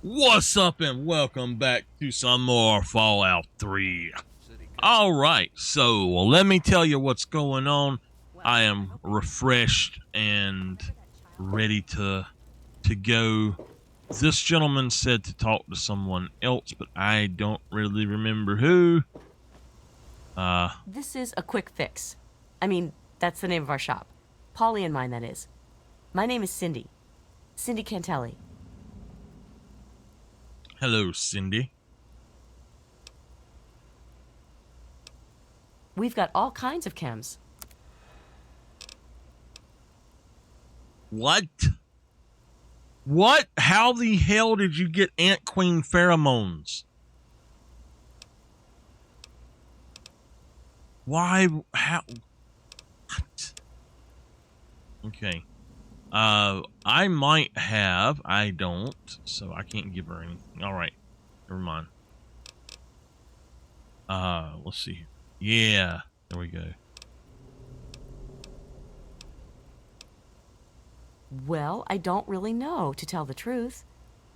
What's up and welcome back to some more Fallout 3. Alright, so let me tell you what's going on. I am refreshed and ready to go. This gentleman said to talk to someone else, but I don't really remember who. This is a quick fix. I mean, that's the name of our shop. Polly and mine, that is. My name is Cindy. Cindy Cantelli. Hello, Cindy. We've got all kinds of chems. What? What? How the hell did you get Ant Queen pheromones? Why? How? What? Okay. I might have. I don't. So I can't give her anything. Alright. Never mind. Let's see. Yeah. There we go. Well, I don't really know, to tell the truth.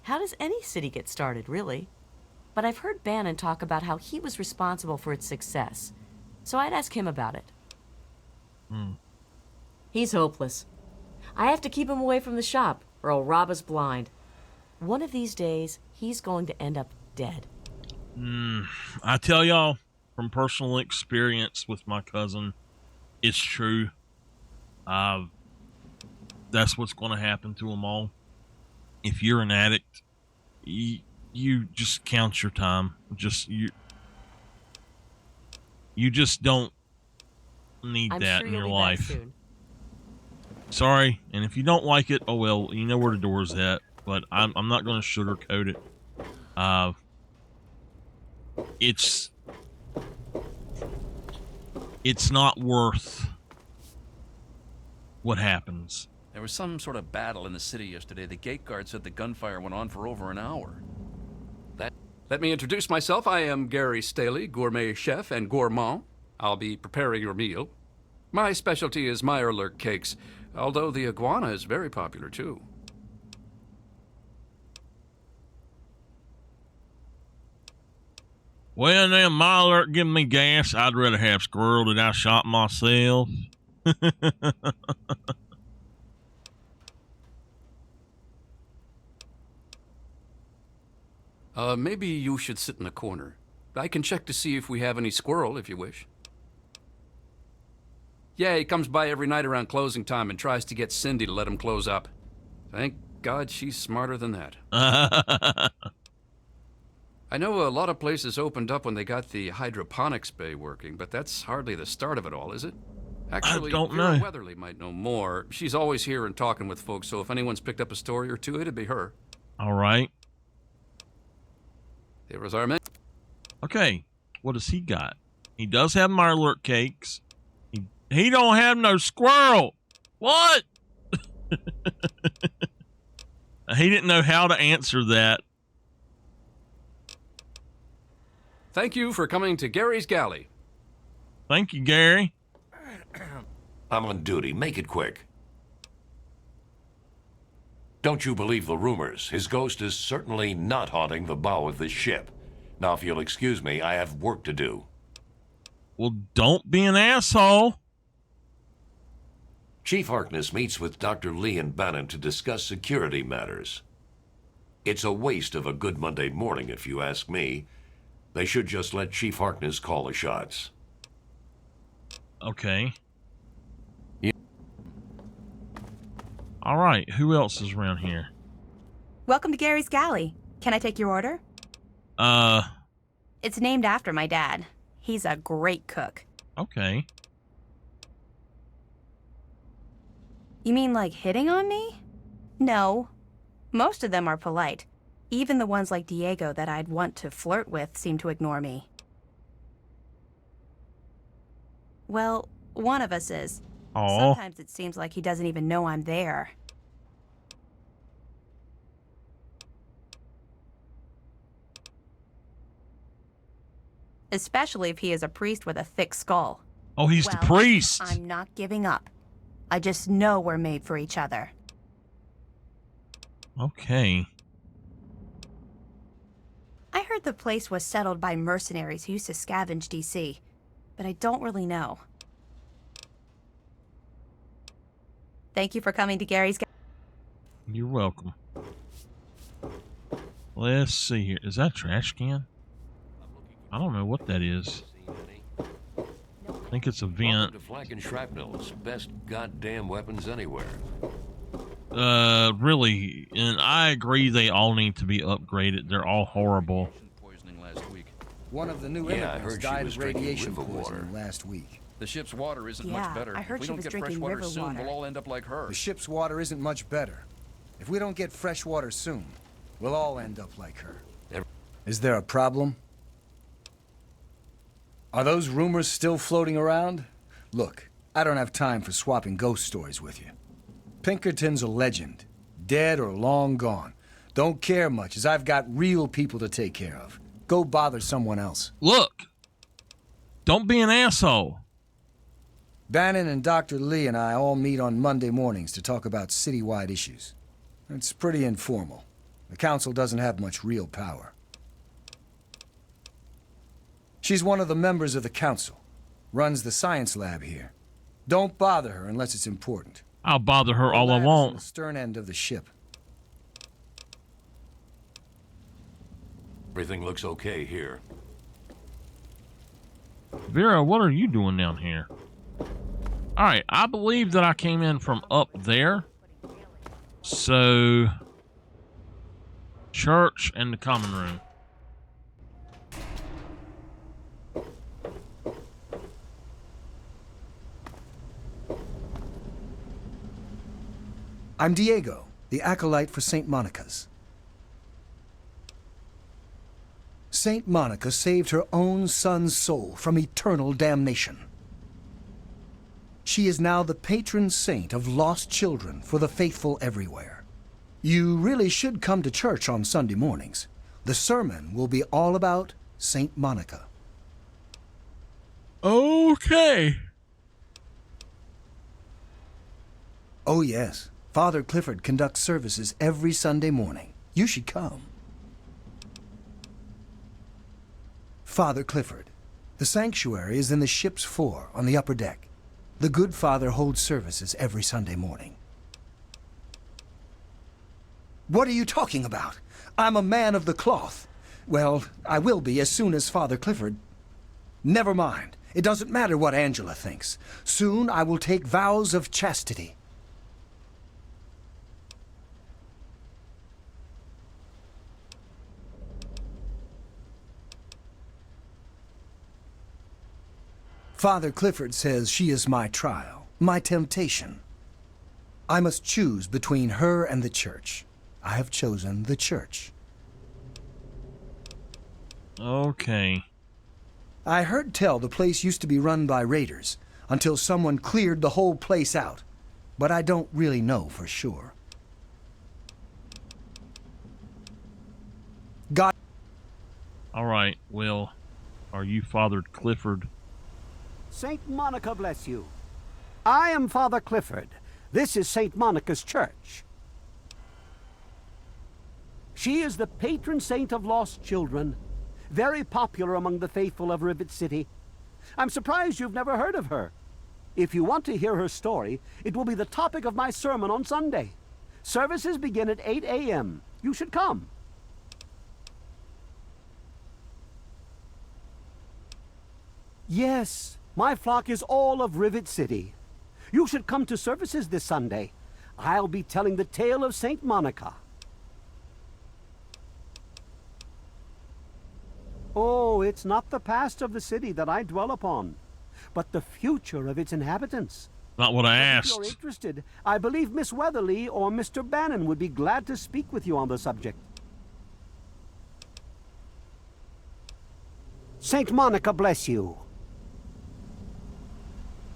How does any city get started, really? But I've heard Bannon talk about how he was responsible for its success. So I'd ask him about it. He's hopeless. I have to keep him away from the shop, or he'll rob us blind. One of these days, he's going to end up dead. I tell y'all, from personal experience with my cousin, it's true. That's what's going to happen to them all. If you're an addict, you just count your time. You just don't need that in your life. Sorry, and if you don't like it, oh well, you know where the door's at. But I'm not going to sugarcoat it. It's not worth what happens. There was some sort of battle in the city yesterday. The gate guard said the gunfire went on for over an hour. Let me introduce myself. I am Gary Staley, gourmet chef and gourmand. I'll be preparing your meal. My specialty is Mirelurk cakes, although the iguana is very popular too. Well, now, Mirelurk giving me gas. I'd rather have squirrel that I shot myself. Maybe you should sit in the corner. I can check to see if we have any squirrel, if you wish. Yeah, he comes by every night around closing time and tries to get Cindy to let him close up. Thank God she's smarter than that. I know a lot of places opened up when they got the hydroponics bay working, but that's hardly the start of it all, is it? Actually, I don't Vera know. Weatherly might know more. She's always here and talking with folks, so if anyone's picked up a story or two, it'd be her. All right. There was our man. Okay, what does he got? He does have Mirelurk cakes. He don't have no squirrel. What? He didn't know how to answer that. Thank you for coming to Gary's Galley. Thank you, Gary. I'm on duty. Make it quick. Don't you believe the rumors? His ghost is certainly not haunting the bow of this ship. Now, if you'll excuse me, I have work to do. Well, don't be an asshole. Chief Harkness meets with Dr. Lee and Bannon to discuss security matters. It's a waste of a good Monday morning, if you ask me. They should just let Chief Harkness call the shots. Okay. All right, who else is around here? Welcome to Gary's Galley. Can I take your order? It's named after my dad. He's a great cook. Okay. You mean like hitting on me? No. Most of them are polite. Even the ones like Diego that I'd want to flirt with seem to ignore me. Well, one of us is. Oh. Sometimes it seems like he doesn't even know I'm there. Especially if he is a priest with a thick skull. Oh, he's the priest. I'm not giving up. I just know we're made for each other. Okay. heard the place was settled by mercenaries who used to scavenge DC, but I don't really know. Thank you for coming to Gary's. You're welcome. Let's see here. Is that a trash can? I don't know what that is. I think it's a vent. Welcome to Flak and Shrapnel's best goddamn weapons anywhere. Really, and I agree they all need to be upgraded. They're all horrible. Poisoning last week. One of the new Yeah, I immigrants heard she died was of drinking radiation river water. poisoning last week. The ship's water isn't Yeah, much better. I heard if we she don't was get fresh drinking water river soon, water. we'll all end up like her. The ship's water isn't much better. If we don't get fresh water soon, we'll all end up like her. Is there a problem? Are those rumors still floating around? Look, I don't have time for swapping ghost stories with you. Pinkerton's a legend, dead or long gone. Don't care much, as I've got real people to take care of. Go bother someone else. Look! Don't be an asshole. Bannon and Dr. Lee and I all meet on Monday mornings to talk about citywide issues. It's pretty informal. The council doesn't have much real power. She's one of the members of the council. Runs the science lab here. Don't bother her unless it's important. I'll bother her all I The lab is in want. the stern end of the ship. Everything looks okay here. Vera, what are you doing down here? Alright, I believe that I came in from up there. So, church and the common room. I'm Diego, the acolyte for St. Monica's. St. Monica saved her own son's soul from eternal damnation. She is now the patron saint of lost children for the faithful everywhere. You really should come to church on Sunday mornings. The sermon will be all about St. Monica. Okay. Oh yes, Father Clifford conducts services every Sunday morning. You should come. Father Clifford. The sanctuary is in the ship's fore on the upper deck. The good father holds services every Sunday morning. What are you talking about? I'm a man of the cloth. Well, I will be as soon as Father Clifford. Never mind. It doesn't matter what Angela thinks. Soon I will take vows of chastity. Father Clifford says she is my trial, my temptation. I must choose between her and the church. I have chosen the church. Okay. I heard tell the place used to be run by raiders until someone cleared the whole place out, but I don't really know for sure. God. Alright, well, are you Father Clifford? Saint Monica bless you. I am Father Clifford. This is Saint Monica's church. She is the patron saint of lost children, very popular among the faithful of Rivet City. I'm surprised you've never heard of her. If you want to hear her story, it will be the topic of my sermon on Sunday. Services begin at 8 a.m. You should come. Yes, my flock is all of Rivet City. You should come to services this Sunday. I'll be telling the tale of Saint Monica. Oh, it's not the past of the city that I dwell upon, but the future of its inhabitants. Not what I If you're asked. interested, I believe Miss Weatherly or Mr. Bannon would be glad to speak with you on the subject. Saint Monica bless you.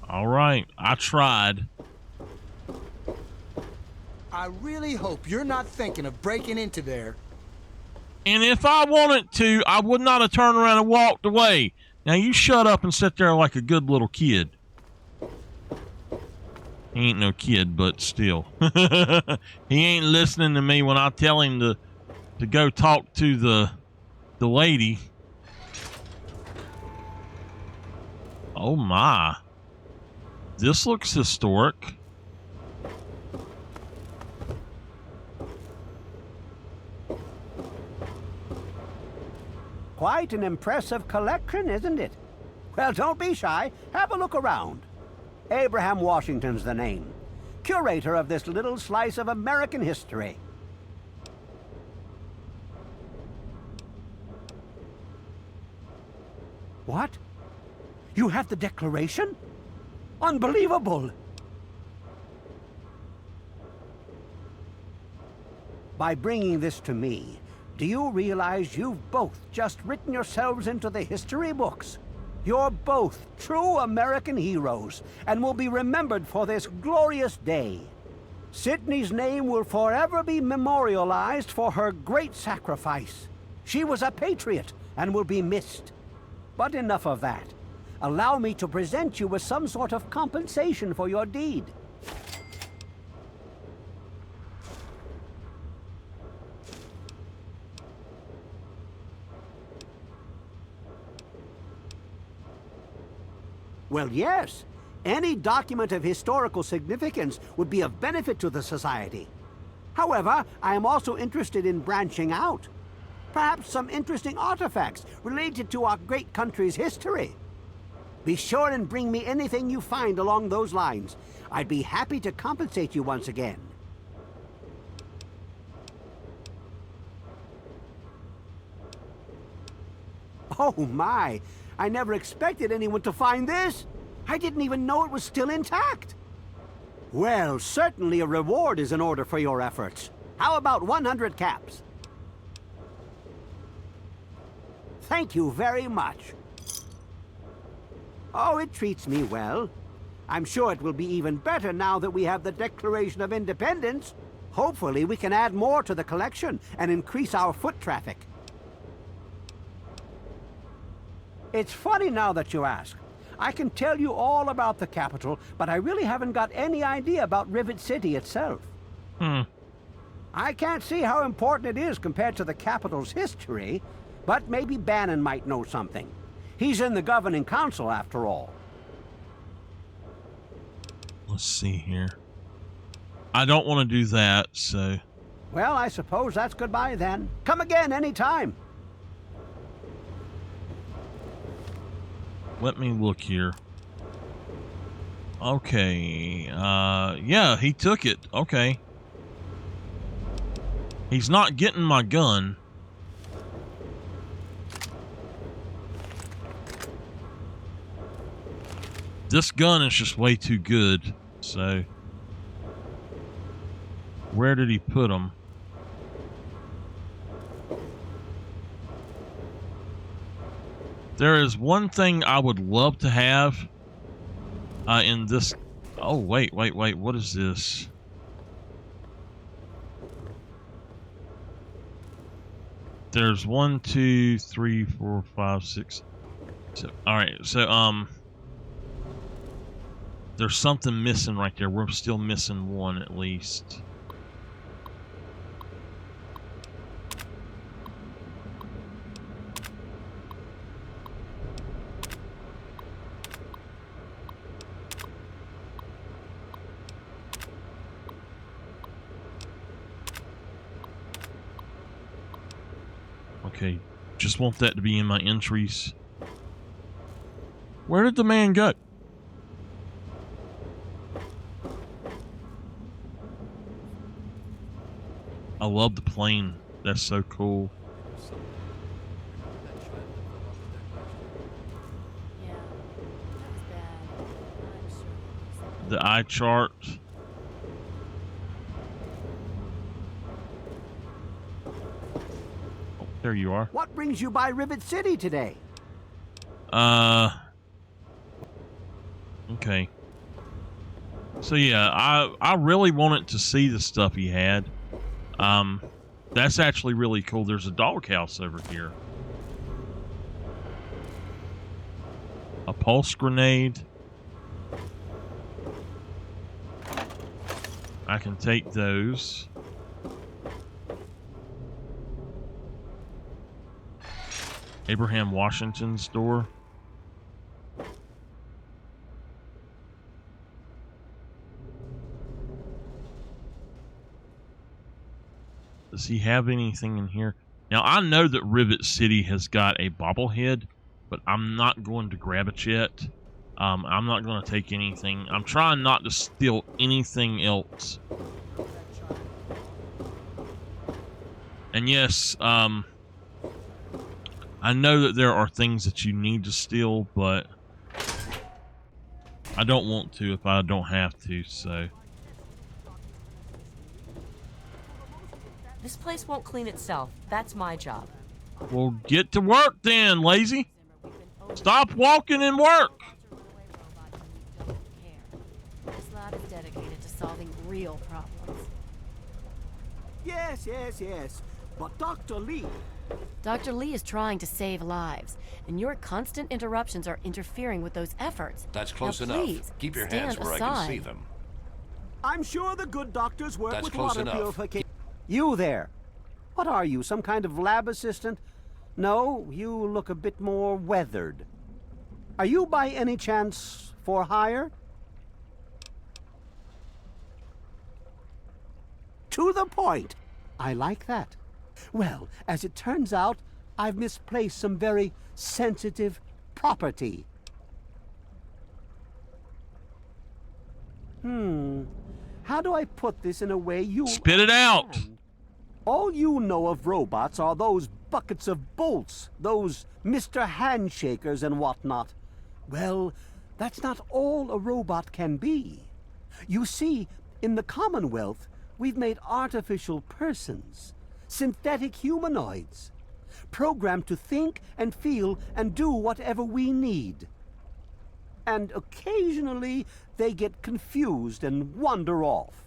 Alright, I tried. I really hope you're not thinking of breaking into there. And if I wanted to, I would not have turned around and walked away. Now you shut up and sit there like a good little kid. He ain't no kid, but still. He ain't listening to me when I tell him to go talk to the the lady. Oh my. This looks historic. Quite an impressive collection, isn't it? Well, don't be shy. Have a look around. Abraham Washington's the name. Curator of this little slice of American history. What? You have the Declaration? Unbelievable! By bringing this to me, do you realize you've both just written yourselves into the history books? You're both true American heroes and will be remembered for this glorious day. Sydney's name will forever be memorialized for her great sacrifice. She was a patriot and will be missed. But enough of that. Allow me to present you with some sort of compensation for your deed. Well, yes. Any document of historical significance would be of benefit to the Society. However, I am also interested in branching out. Perhaps some interesting artifacts related to our great country's history. Be sure and bring me anything you find along those lines. I'd be happy to compensate you once again. Oh my! I never expected anyone to find this! I didn't even know it was still intact! Well, certainly a reward is in order for your efforts. How about 100 caps? Thank you very much. Oh, it treats me well. I'm sure it will be even better now that we have the Declaration of Independence. Hopefully we can add more to the collection and increase our foot traffic. It's funny now that you ask. I can tell you all about the capital, but I really haven't got any idea about Rivet City itself. I can't see how important it is compared to the capital's history, but maybe Bannon might know something. He's in the governing council, after all. Let's see here. I don't want to do that, so... Well, I suppose that's goodbye then. Come again anytime. Let me look here. Okay, yeah, he took it. Okay. He's not getting my gun. This gun is just way too good, so... Where did he put them? There is one thing I would love to have in this... Oh, wait. What is this? There's 1, 2, 3, 4, 5, 6... Alright, so, there's something missing right there. We're still missing one at least. Okay, just want that to be in my entries. Where did the man go? I love the plane. That's so cool. The eye chart. Oh, there you are. What brings you by Rivet City today? Okay. So yeah, I really wanted to see the stuff he had. That's actually really cool. There's a doghouse over here. A pulse grenade. I can take those. Abraham Washington's door. Does he have anything in here? Now, I know that Rivet City has got a bobblehead, but I'm not going to grab it yet. I'm not going to take anything. I'm trying not to steal anything else. And yes, I know that there are things that you need to steal, but I don't want to if I don't have to, so... This place won't clean itself. That's my job. Well, get to work then, lazy. Stop walking and work. This lab is dedicated to solving real problems. Yes, yes, yes. But Dr. Lee... Dr. Lee is trying to save lives, and your constant interruptions are interfering with those efforts. That's close Now, enough. please, Keep your stand hands where I aside. can see them. I'm sure the good doctors work That's with close water enough. purification. You there. What are you, some kind of lab assistant? No, you look a bit more weathered. Are you by any chance for hire? To the point. I like that. Well, as it turns out, I've misplaced some very sensitive property. How do I put this in a way you... Spit it out. understand? All you know of robots are those buckets of bolts, those Mr. Handshakers and whatnot. Well, that's not all a robot can be. You see, in the Commonwealth, we've made artificial persons, synthetic humanoids, programmed to think and feel and do whatever we need. And occasionally, they get confused and wander off.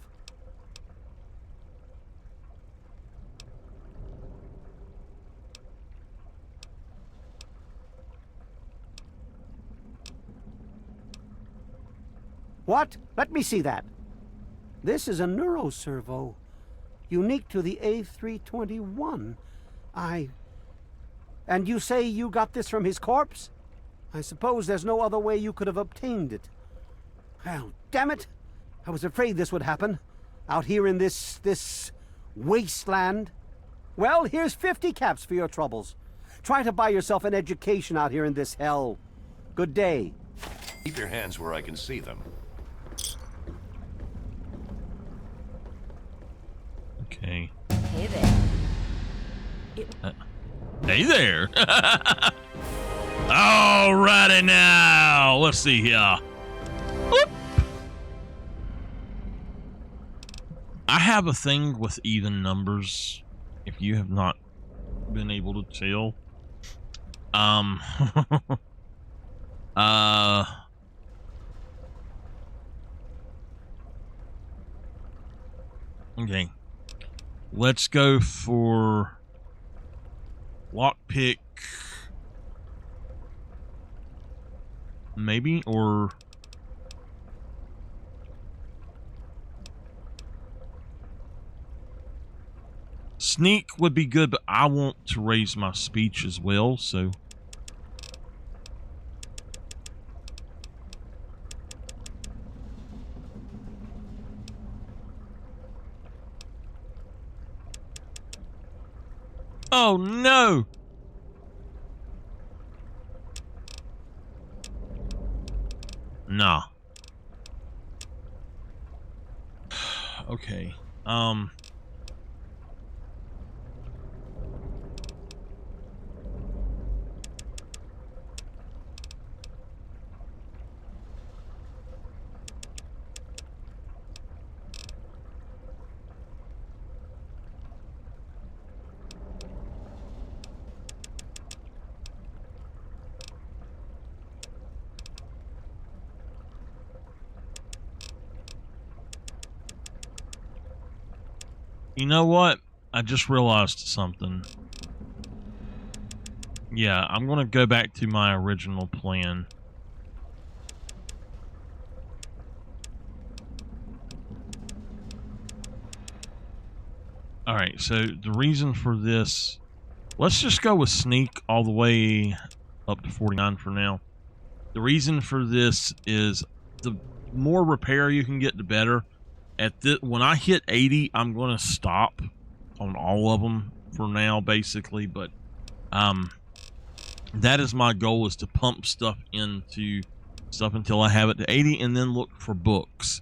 What? Let me see that. This is a neuroservo, unique to the A321. And you say you got this from his corpse? I suppose there's no other way you could have obtained it. Well, damn it! I was afraid this would happen. Out here in this wasteland. Well, here's 50 caps for your troubles. Try to buy yourself an education out here in this hell. Good day. Keep your hands where I can see them. Okay. Hey there. Hey there. Alrighty now. Let's see here. Whoop. I have a thing with even numbers, if you have not been able to tell. Okay. Let's go for lockpick, maybe, or sneak would be good, but I want to raise my speech as well, so oh no! Nah. Okay. You know what? I just realized something. Yeah, I'm going to go back to my original plan. Alright, so the reason for this Let's just go with sneak all the way up to 49 for now. The reason for this is the more repair you can get, the better. When I hit 80, I'm going to stop on all of them for now, basically. But that is my goal, is to pump stuff into stuff until I have it to 80, and then look for books.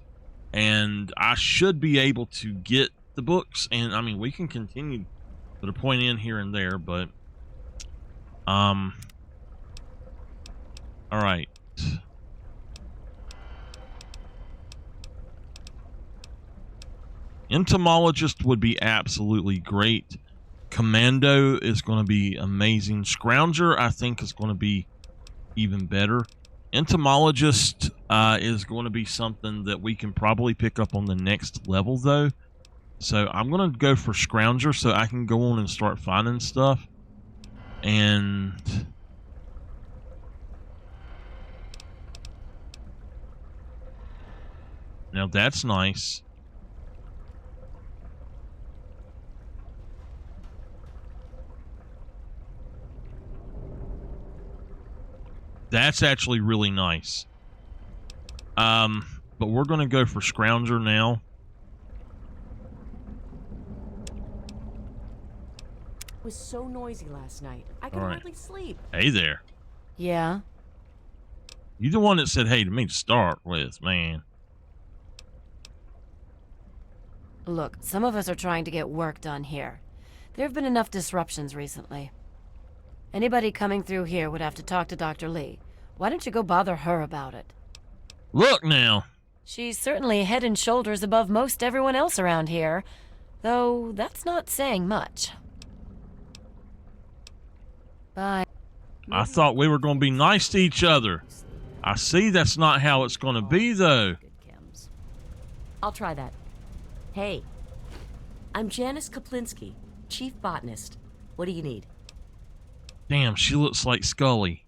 And I should be able to get the books, and I mean, we can continue to point in here and there, but all right. Entomologist would be absolutely great. Commando is going to be amazing. Scrounger, I think, is going to be even better. Entomologist is going to be something that we can probably pick up on the next level, though. So I'm going to go for Scrounger so I can go on and start finding stuff. And now that's nice. That's actually really nice. But we're going to go for Scrounger now. It was so noisy last night. I could hardly sleep. Hey there. Yeah? You the one that said hey to me to start with, man. Look, some of us are trying to get work done here. There have been enough disruptions recently. Anybody coming through here would have to talk to Dr. Lee. Why don't you go bother her about it? Look now. She's certainly head and shoulders above most everyone else around here, though that's not saying much. Bye. I thought we were going to be nice to each other. I see that's not how it's going to be, though. I'll try that. Hey, I'm Janice Kaplinski, Chief Botanist. What do you need? Damn, she looks like Scully.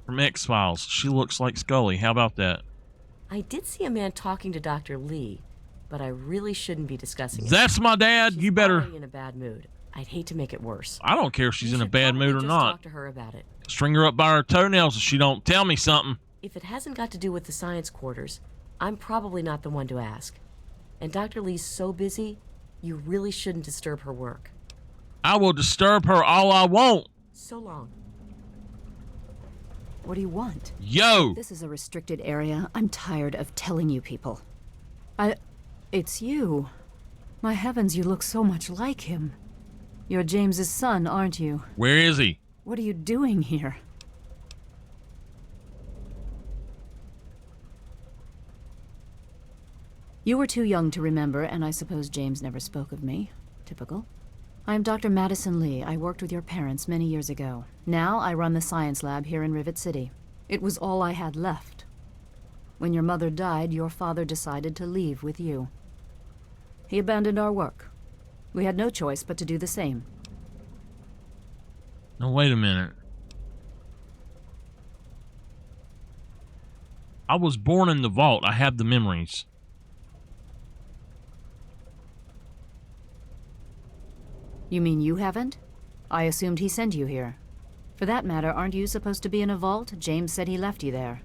From X-Files, she looks like Scully. How about that? I did see a man talking to Dr. Lee, but I really shouldn't be discussing it. That's my dad. She's You better... already in a bad mood. I'd hate to make it worse. I don't care if she's You in a should bad probably mood or just not. Talk to her about it. String her up by her toenails if she don't tell me something. If it hasn't got to do with the science quarters, I'm probably not the one to ask. And Dr. Lee's so busy, you really shouldn't disturb her work. I will disturb her all I want. So long. What do you want? Yo! This is a restricted area. I'm tired of telling you people. It's you. My heavens, you look so much like him. You're James's son, aren't you? Where is he? What are you doing here? You were too young to remember, and I suppose James never spoke of me. Typical. I'm Dr. Madison Lee. I worked with your parents many years ago. Now I run the science lab here in Rivet City. It was all I had left. When your mother died, your father decided to leave with you. He abandoned our work. We had no choice but to do the same. No, wait a minute. I was born in the vault. I have the memories. You mean you haven't? I assumed he sent you here. For that matter, aren't you supposed to be in a vault? James said he left you there.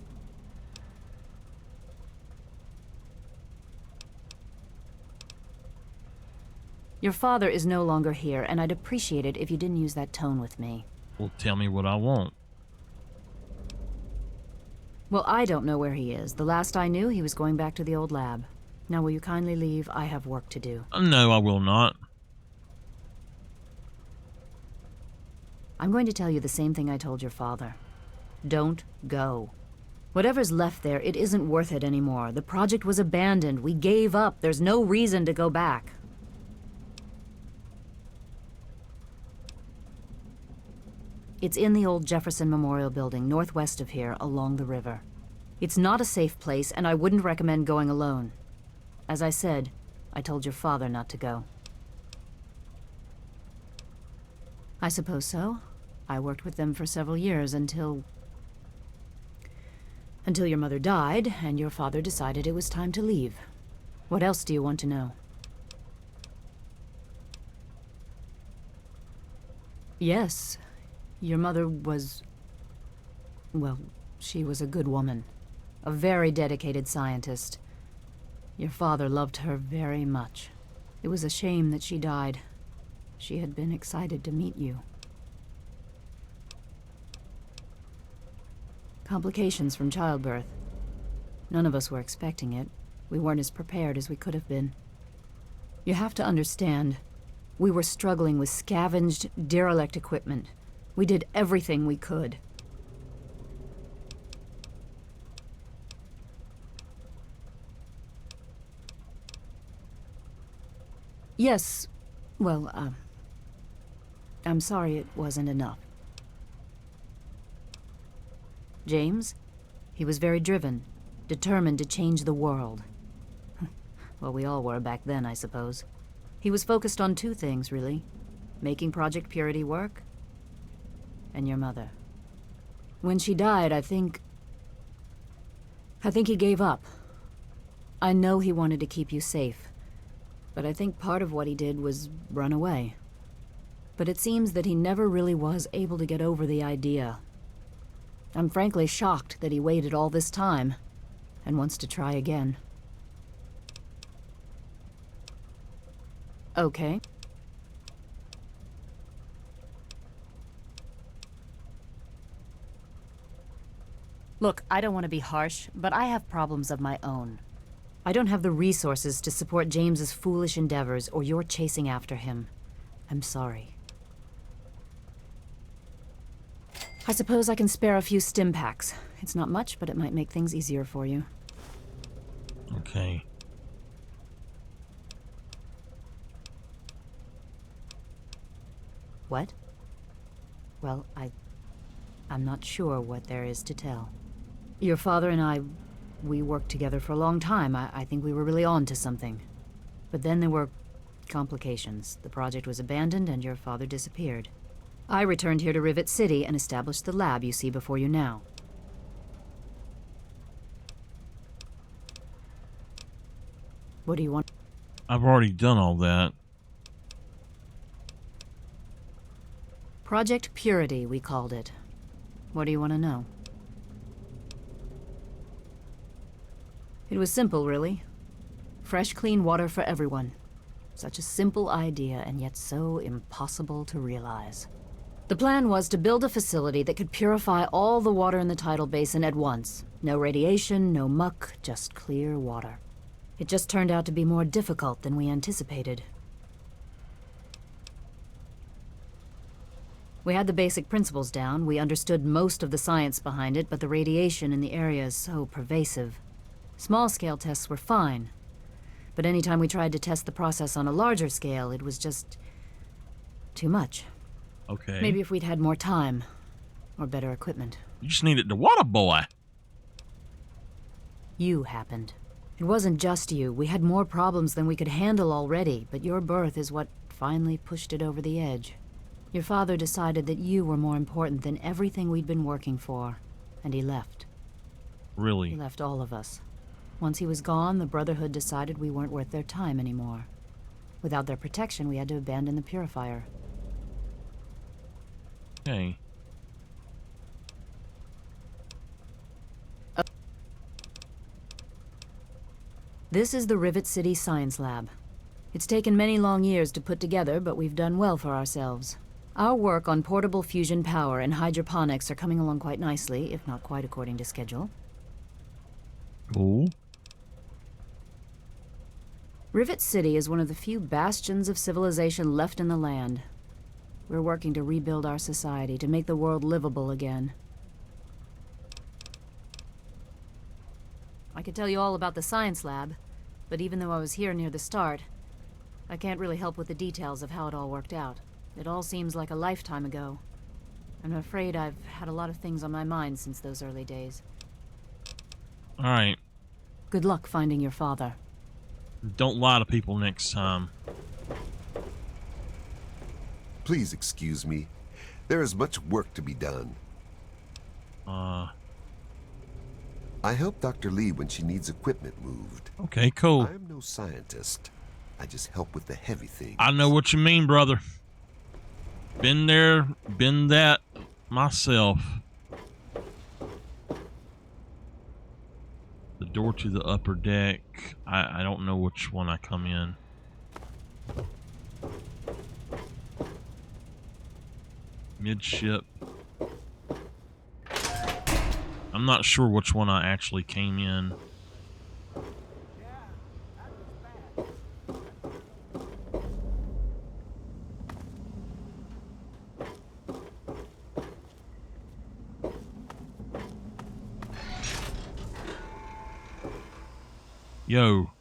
Your father is no longer here, and I'd appreciate it if you didn't use that tone with me. Well, tell me what I want. Well, I don't know where he is. The last I knew, he was going back to the old lab. Now, will you kindly leave? I have work to do. No, I will not. I'm going to tell you the same thing I told your father. Don't go. Whatever's left there, it isn't worth it anymore. The project was abandoned. We gave up. There's no reason to go back. It's in the old Jefferson Memorial Building, northwest of here, along the river. It's not a safe place, and I wouldn't recommend going alone. As I said, I told your father not to go. I suppose so. I worked with them for several years until your mother died, and your father decided it was time to leave. What else do you want to know? Yes, your mother was... well, she was a good woman. A very dedicated scientist. Your father loved her very much. It was a shame that she died. She had been excited to meet you. Complications from childbirth. None of us were expecting it. We weren't as prepared as we could have been. You have to understand, we were struggling with scavenged, derelict equipment. We did everything we could. Yes, well, I'm sorry it wasn't enough. James? He was very driven, determined to change the world. Well, we all were back then, I suppose. He was focused on two things, really. Making Project Purity work, and your mother. When she died, I think he gave up. I know he wanted to keep you safe, but I think part of what he did was run away. But it seems that he never really was able to get over the idea. I'm frankly shocked that he waited all this time, and wants to try again. Okay. Look, I don't want to be harsh, but I have problems of my own. I don't have the resources to support James's foolish endeavors, or you're chasing after him. I'm sorry. I suppose I can spare a few stim packs. It's not much, but it might make things easier for you. Okay. What? Well, I'm not sure what there is to tell. Your father and I, we worked together for a long time. I think we were really on to something. But then there were complications. The project was abandoned and your father disappeared. I returned here to Rivet City and established the lab you see before you now. What do you want? I've already done all that. Project Purity, we called it. What do you want to know? It was simple, really. Fresh, clean water for everyone. Such a simple idea, and yet so impossible to realize. The plan was to build a facility that could purify all the water in the tidal basin at once. No radiation, no muck, just clear water. It just turned out to be more difficult than we anticipated. We had the basic principles down, we understood most of the science behind it, but the radiation in the area is so pervasive. Small-scale tests were fine, but anytime we tried to test the process on a larger scale, it was just too much. Okay. Maybe if we'd had more time, or better equipment. You just needed the water boy. You happened. It wasn't just you. We had more problems than we could handle already, but your birth is what finally pushed it over the edge. Your father decided that you were more important than everything we'd been working for, and he left. Really? He left all of us. Once he was gone, the Brotherhood decided we weren't worth their time anymore. Without their protection, we had to abandon the purifier. Okay. This is the Rivet City Science Lab. It's taken many long years to put together, but we've done well for ourselves. Our work on portable fusion power and hydroponics are coming along quite nicely, if not quite according to schedule. Cool. Rivet City is one of the few bastions of civilization left in the land. We're working to rebuild our society, to make the world livable again. I could tell you all about the science lab, but even though I was here near the start, I can't really help with the details of how it all worked out. It all seems like a lifetime ago. I'm afraid I've had a lot of things on my mind since those early days. Alright. Good luck finding your father. Don't lie to people next time. Please excuse me. There is much work to be done. I help Dr. Lee when she needs equipment moved. Okay, cool. I'm no scientist. I just help with the heavy things. I know what you mean, brother. Been there, been that myself. The door to the upper deck. I don't know which one I come in. Midship. I'm not sure which one I actually came in. Yo.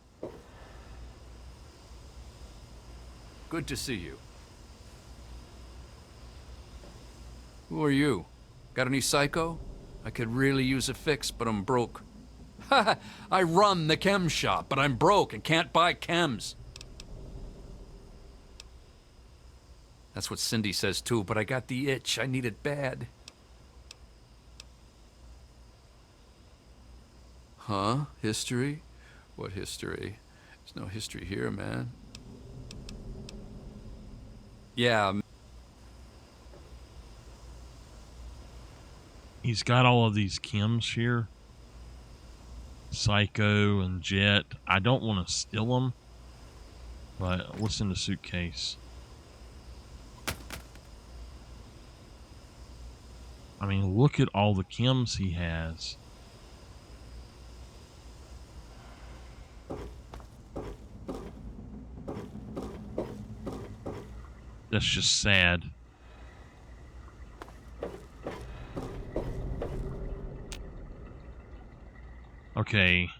Good to see you. Who are you? Got any psycho? I could really use a fix, but I'm broke. Ha! I run the chem shop, but I'm broke and can't buy chems. That's what Cindy says too, but I got the itch. I need it bad. Huh? History? What history? There's no history here, man. Yeah. He's got all of these chems here. Psycho and Jet. I don't want to steal them, but what's in the suitcase? I mean, look at all the chems he has. That's just sad. Okay.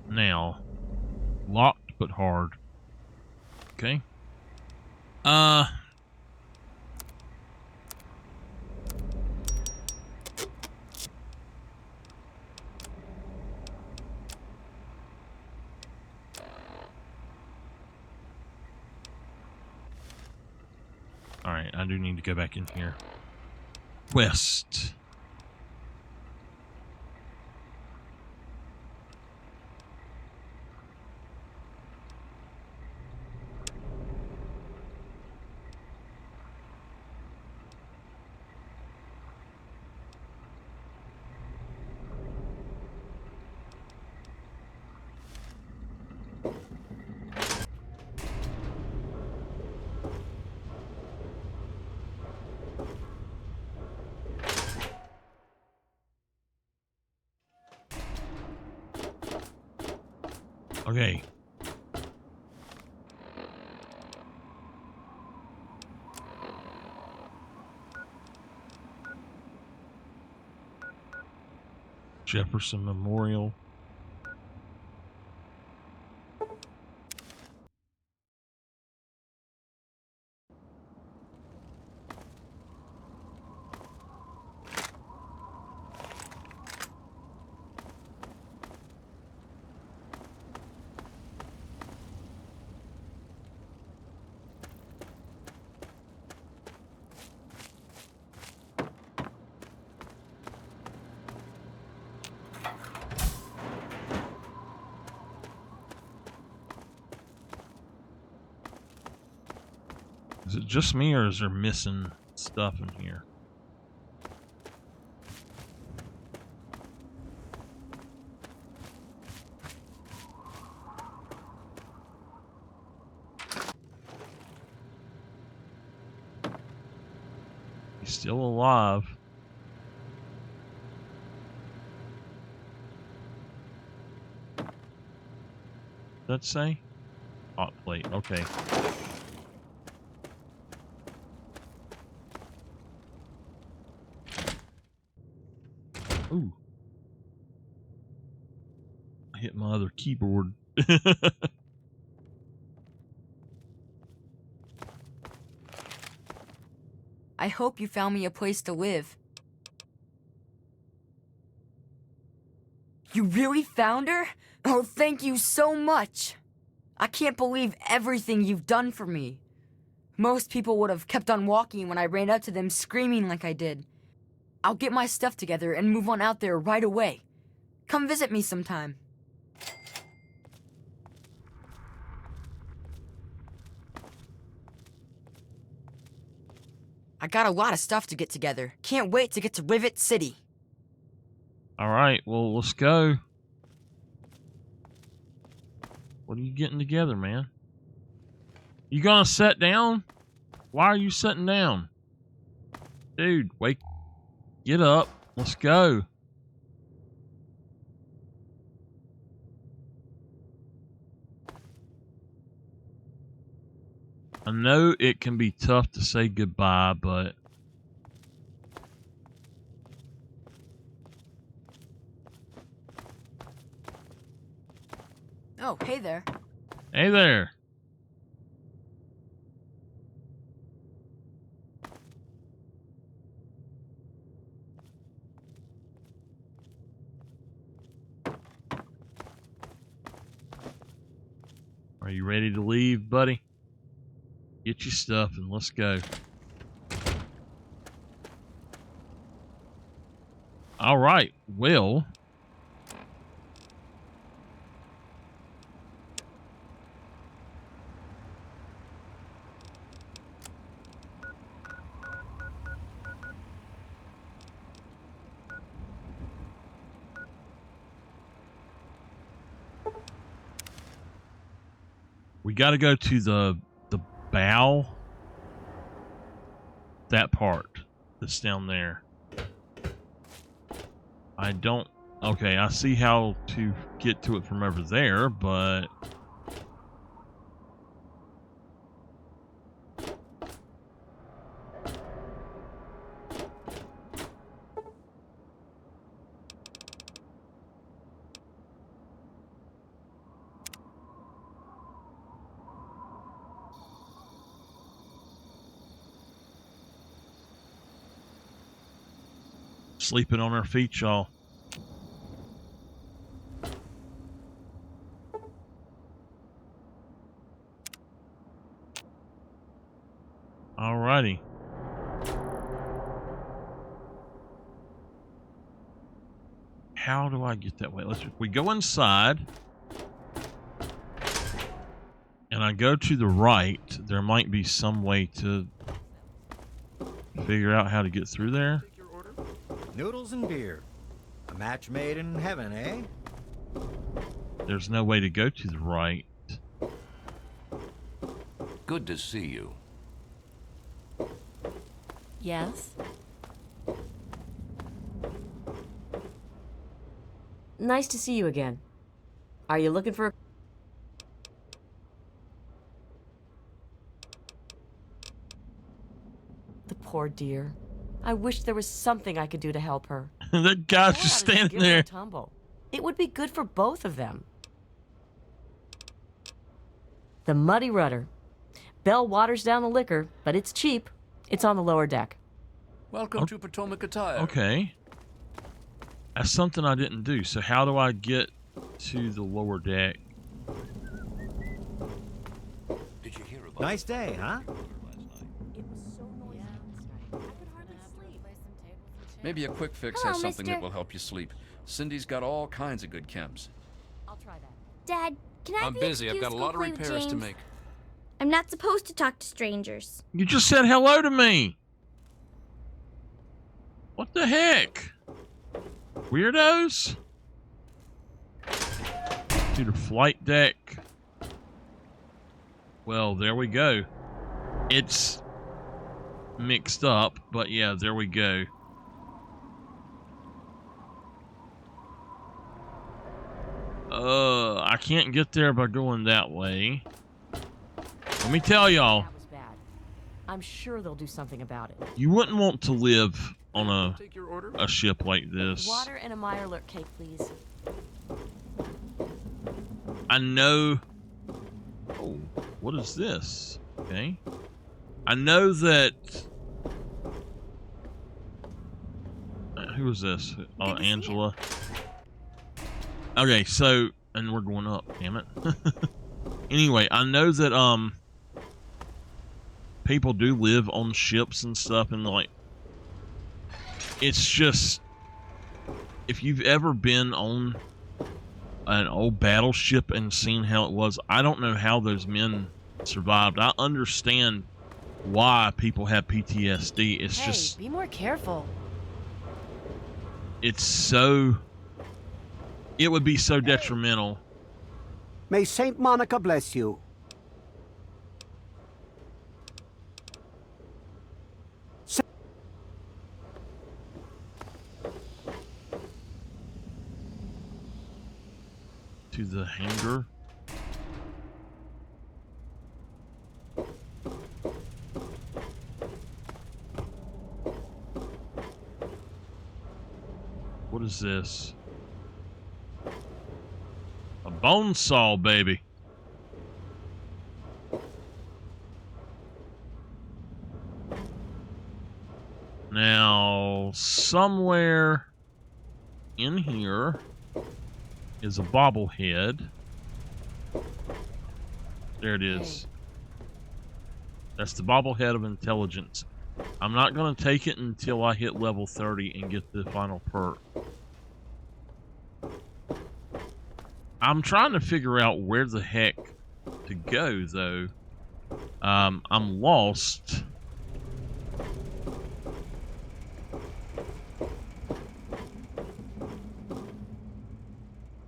Now, locked but hard. Okay. Alright, I do need to go back in here. West. Okay. Jefferson Memorial. Is it just me, or is there missing stuff in here? He's still alive. Let's say hot plate. Okay. Ooh. I hit my other keyboard. I hope you found me a place to live. You really found her? Oh, thank you so much. I can't believe everything you've done for me. Most people would have kept on walking when I ran up to them screaming like I did. I'll get my stuff together and move on out there right away. Come visit me sometime. I got a lot of stuff to get together. Can't wait to get to Rivet City. All right, well, let's go. What are you getting together, man? You gonna sit down? Why are you sitting down? Dude, wake. Get up. Let's go. I know it can be tough to say goodbye, but Oh, hey there. hey there. Are you ready to leave, buddy? Get your stuff and let's go. All right, well, we got to go to the bow. That part that's down there. I don't... Okay, I see how to get to it from over there, but... Sleeping on our feet, y'all. Alrighty. How do I get that way? We go inside. And I go to the right. There might be some way to figure out how to get through there. Noodles and beer. A match made in heaven, eh? There's no way to go to the right. Good to see you. Yes? Nice to see you again. Are you looking for a... The poor dear. I wish there was something I could do to help her. That guy's just standing there. Tumble. It would be good for both of them. The Muddy Rudder. Bell waters down the liquor, but it's cheap. It's on the lower deck. Welcome to Potomac Attire. Okay. That's something I didn't do. So how do I get to the lower deck? Did you hear about Nice day, huh? Maybe a quick fix Hello, has something mister. that will help you sleep. Cindy's got all kinds of good chems. I'll try that. Dad, can I I'm be busy. I've excused got a to go lot of play with repairs to James? make. I'm not supposed to talk to strangers. You just said hello to me. What the heck? Weirdos? To the flight deck. Well, there we go. It's mixed up, but yeah, there we go. I can't get there by going that way. Let me tell y'all. That was bad. I'm sure they'll do something about it. You wouldn't want to live on Take your order. a ship like this. Water and a Meyerlurk cake, please. I know... Oh, what is this? Okay. I know that... who is this? Angela. Okay, so... And we're going up, damn it. Anyway, I know that, people do live on ships and stuff, and, like... It's just... If you've ever been on an old battleship and seen how it was, I don't know how those men survived. I understand why people have PTSD. It's Hey, just, be more careful. it's so, it would be so detrimental. May Saint Monica bless you. To the hangar. What is this? A bone saw, baby. Now, somewhere in here is a bobblehead. There it is. That's the bobblehead of intelligence. I'm not going to take it until I hit level 30 and get the final perk. I'm trying to figure out where the heck to go, though. I'm lost.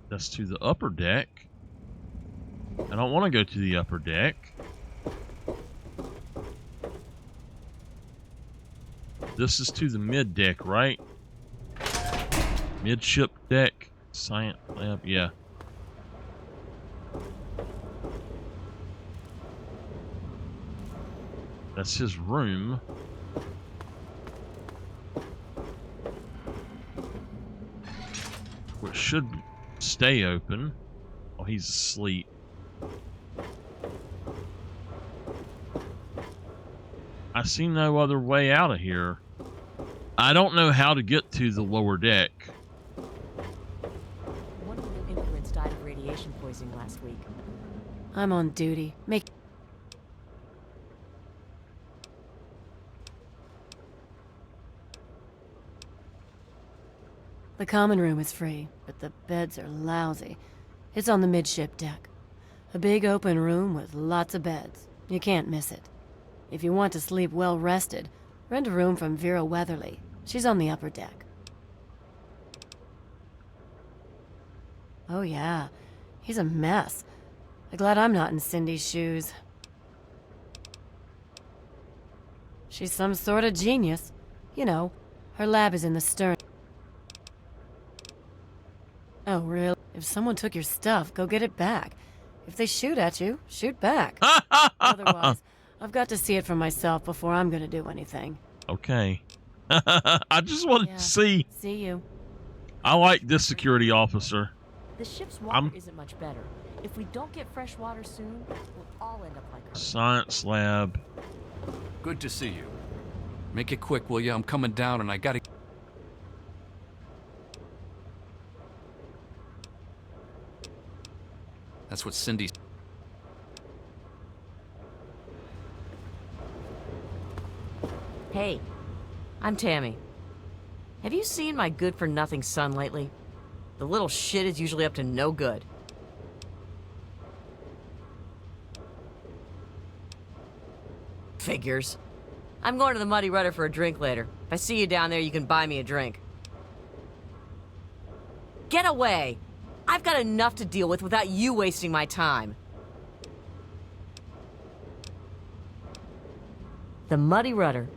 That's to the upper deck. I don't want to go to the upper deck. This is to the mid deck, right? Midship deck. Science lab, yeah. That's his room. Which should stay open. Oh, he's asleep. I see no other way out of here. I don't know how to get to the lower deck. One of the immigrants died of radiation poisoning last week. I'm on duty. The common room is free, but the beds are lousy. It's on the midship deck. A big open room with lots of beds. You can't miss it. If you want to sleep well rested, rent a room from Vera Weatherly. She's on the upper deck. Oh yeah, he's a mess. I'm glad I'm not in Cindy's shoes. She's some sort of genius. You know, her lab is in the stern. Oh, really? If someone took your stuff, go get it back. If they shoot at you, shoot back. Otherwise, I've got to see it for myself before I'm gonna do anything. Okay. I just wanted to see. See you. I like this security officer. The ship's water isn't much better. If we don't get fresh water soon, we'll all end up like her. Science lab. Good to see you. Make it quick, will you? I'm coming down and I gotta... That's what Cindy's... Hey, I'm Tammy. Have you seen my good-for-nothing son lately? The little shit is usually up to no good. Figures. I'm going to the Muddy Rudder for a drink later. If I see you down there, you can buy me a drink. Get away! I've got enough to deal with without you wasting my time. The Muddy Rudder.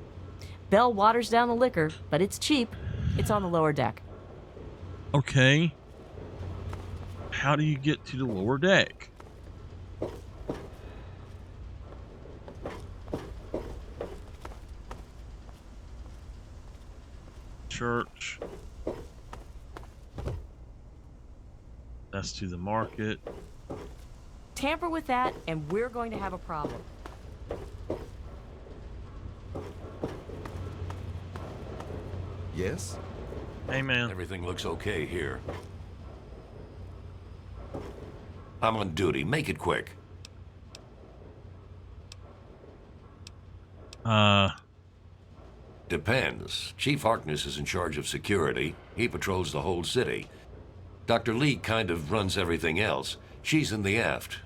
Bell waters down the liquor, but it's cheap. It's on the lower deck. Okay. How do you get to the lower deck? Church. That's to the market. Tamper with that, and we're going to have a problem. Yes? Hey, man. Everything looks okay here. I'm on duty. Make it quick. Depends. Chief Harkness is in charge of security. He patrols the whole city. Dr. Lee kind of runs everything else. She's in the aft.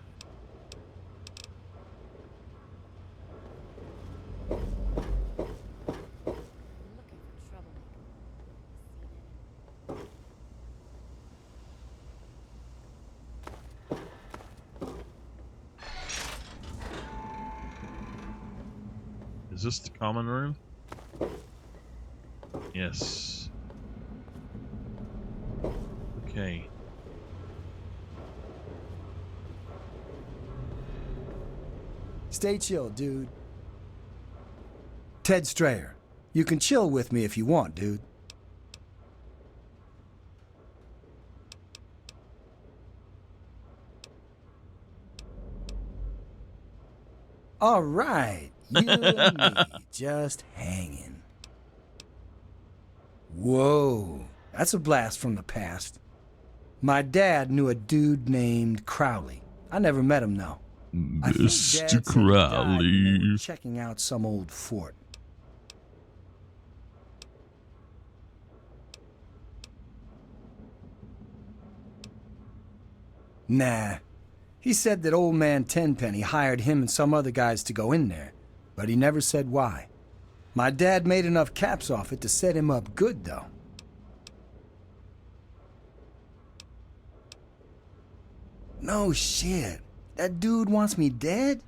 Is this the common room? Yes. Okay. Stay chill, dude. Ted Strayer, you can chill with me if you want, dude. All right, you and me, just hanging. Whoa, that's a blast from the past. My dad knew a dude named Crowley. I never met him, though. I think Dad said he died when they were checking out some old fort. Nah. He said that old man Tenpenny hired him and some other guys to go in there, but he never said why. My dad made enough caps off it to set him up good, though. No shit. That dude wants me dead?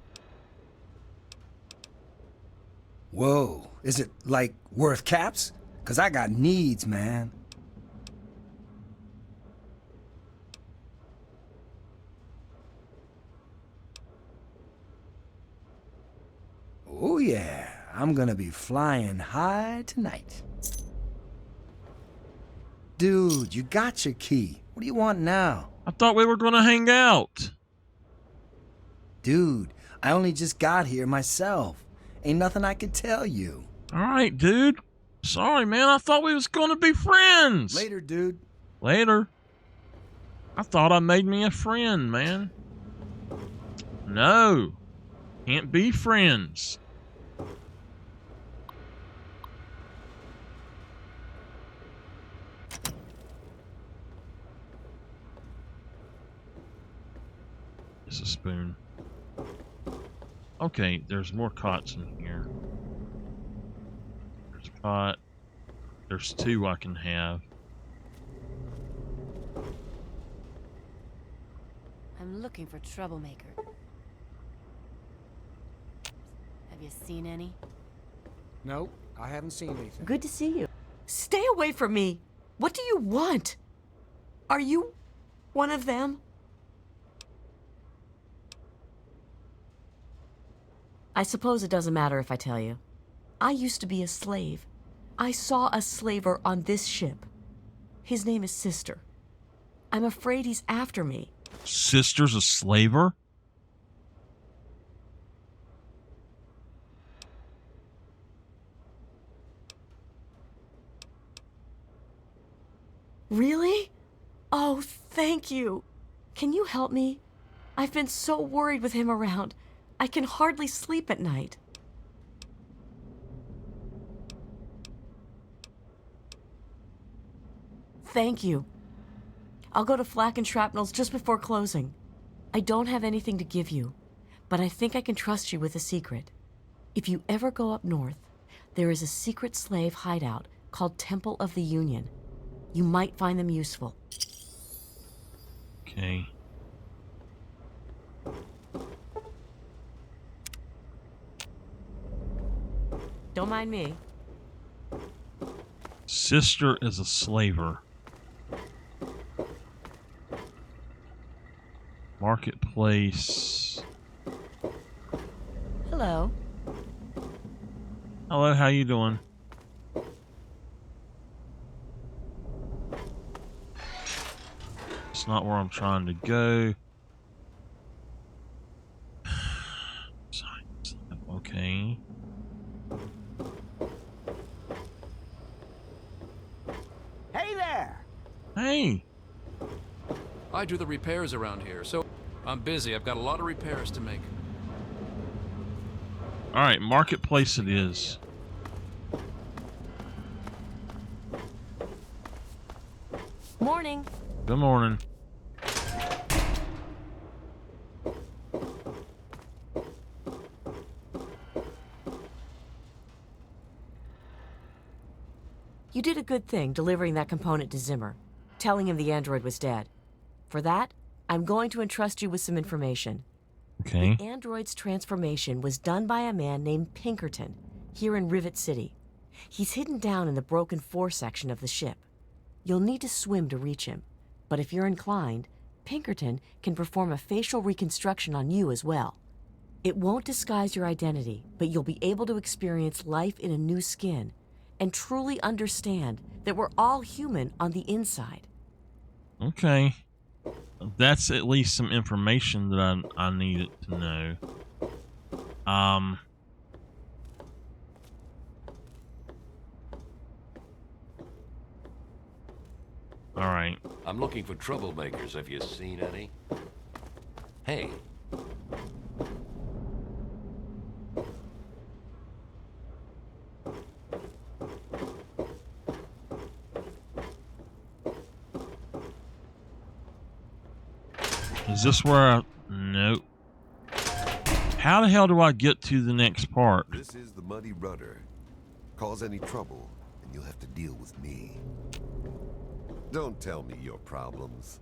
Whoa. Is it, like, worth caps? 'Cause I got needs, man. Oh yeah, I'm gonna be flying high tonight. Dude, you got your key. What do you want now? I thought we were gonna hang out. Dude, I only just got here myself. Ain't nothing I could tell you. Alright, dude. Sorry, man. I thought we was gonna be friends. Later, dude. Later. I thought I made me a friend, man. No. Can't be friends. It's a spoon. Okay, there's more cots in here. There's a cot. There's two I can have. I'm looking for troublemaker. Have you seen any? Nope, I haven't seen anything. Good to see you. Stay away from me. What do you want? Are you one of them? I suppose it doesn't matter if I tell you. I used to be a slave. I saw a slaver on this ship. His name is Sister. I'm afraid he's after me. Sister's a slaver? Really? Oh, thank you. Can you help me? I've been so worried with him around. I can hardly sleep at night. Thank you. I'll go to Flak and Shrapnel's just before closing. I don't have anything to give you, but I think I can trust you with a secret. If you ever go up north, there is a secret slave hideout called Temple of the Union. You might find them useful. Okay. Don't mind me. Sister is a slaver. Marketplace. Hello. Hello, how you doing? It's not where I'm trying to go. Okay. Hey there! Hey! I do the repairs around here, so I'm busy. I've got a lot of repairs to make. Alright, marketplace it is. Morning. Good morning. You did a good thing delivering that component to Zimmer, telling him the android was dead. For that, I'm going to entrust you with some information. Okay. The android's transformation was done by a man named Pinkerton, here in Rivet City. He's hidden down in the broken fore section of the ship. You'll need to swim to reach him, but if you're inclined, Pinkerton can perform a facial reconstruction on you as well. It won't disguise your identity, but you'll be able to experience life in a new skin and truly understand that we're all human on the inside. Okay. That's at least some information that I needed to know. All right. I'm looking for troublemakers. Have you seen any? Hey. Is this where I... Nope. How the hell do I get to the next part? This is the Muddy Rudder. Cause any trouble, and you'll have to deal with me. Don't tell me your problems.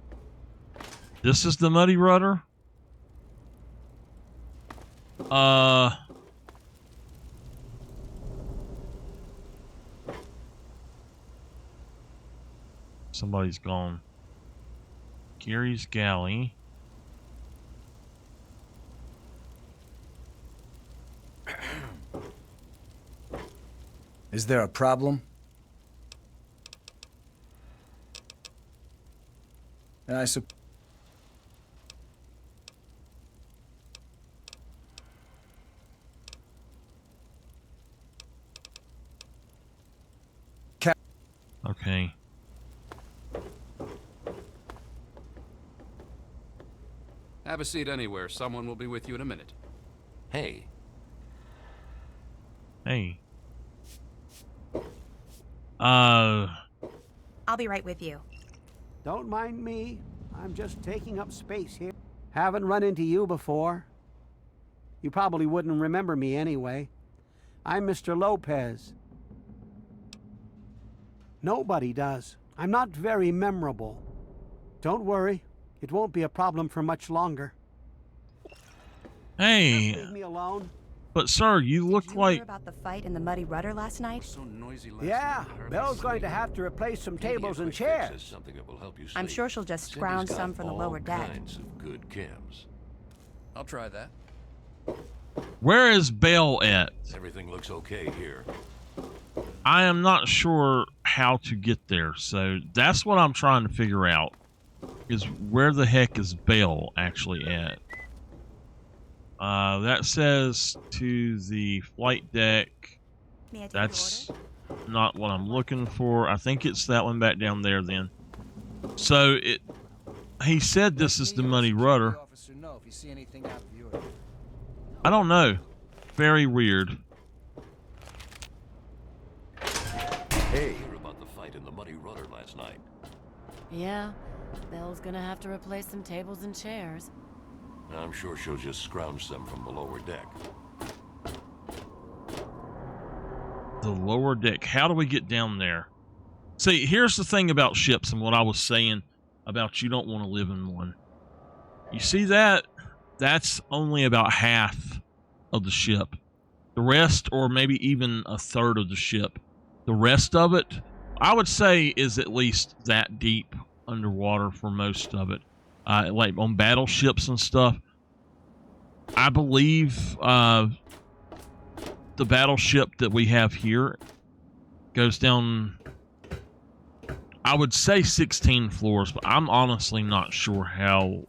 This is the Muddy Rudder? Somebody's gone. Gary's Galley. Is there a problem? And I suppose... Okay. Have a seat anywhere. Someone will be with you in a minute. Hey. Hey. I'll be right with you. Don't mind me. I'm just taking up space here. Haven't run into you before. You probably wouldn't remember me anyway. I'm Mr. Lopez. Nobody does. I'm not very memorable. Don't worry. It won't be a problem for much longer. Hey. Just leave me alone. But sir, you look Did you like... hear about the fight in the Muddy Rudder last night? So noisy last Yeah, night. Belle's going to have to replace some tables and chairs. Something that will help you I'm sleep. sure she'll just Cindy's scrounge got some from the all lower deck. kinds of good chems. I'll try that. Where is Belle at? Everything looks okay here. I am not sure how to get there, so that's what I'm trying to figure out. Is where the heck is Belle actually at? That says to the flight deck. May I take That's your order? not what I'm looking for. I think it's that one back down there then. So he said this is the Muddy Rudder. Officer know if you see anything out of the ordinary. I don't know. Very weird. Hey. Hear about the fight in the Muddy Rudder last night. Yeah, Belle's gonna have to replace some tables and chairs. I'm sure she'll just scrounge some from the lower deck. The lower deck. How do we get down there? See, here's the thing about ships and what I was saying about you don't want to live in one. You see that? That's only about half of the ship. The rest, or maybe even a third of the ship. The rest of it, I would say, is at least that deep underwater for most of it. Like on battleships and stuff. I believe the battleship that we have here goes down, I would say 16 floors, but I'm honestly not sure how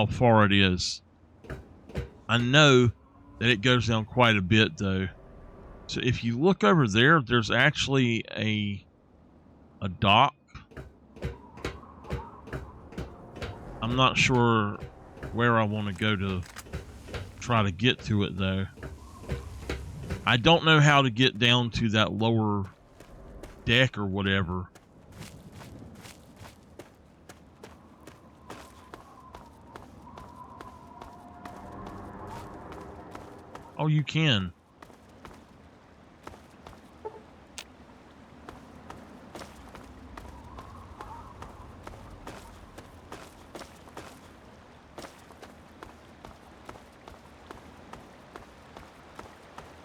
far it is. I know that it goes down quite a bit though. So if you look over there, there's actually a dock. I'm not sure where I want to go to try to get to it though. I don't know how to get down to that lower deck or whatever. Oh, you can.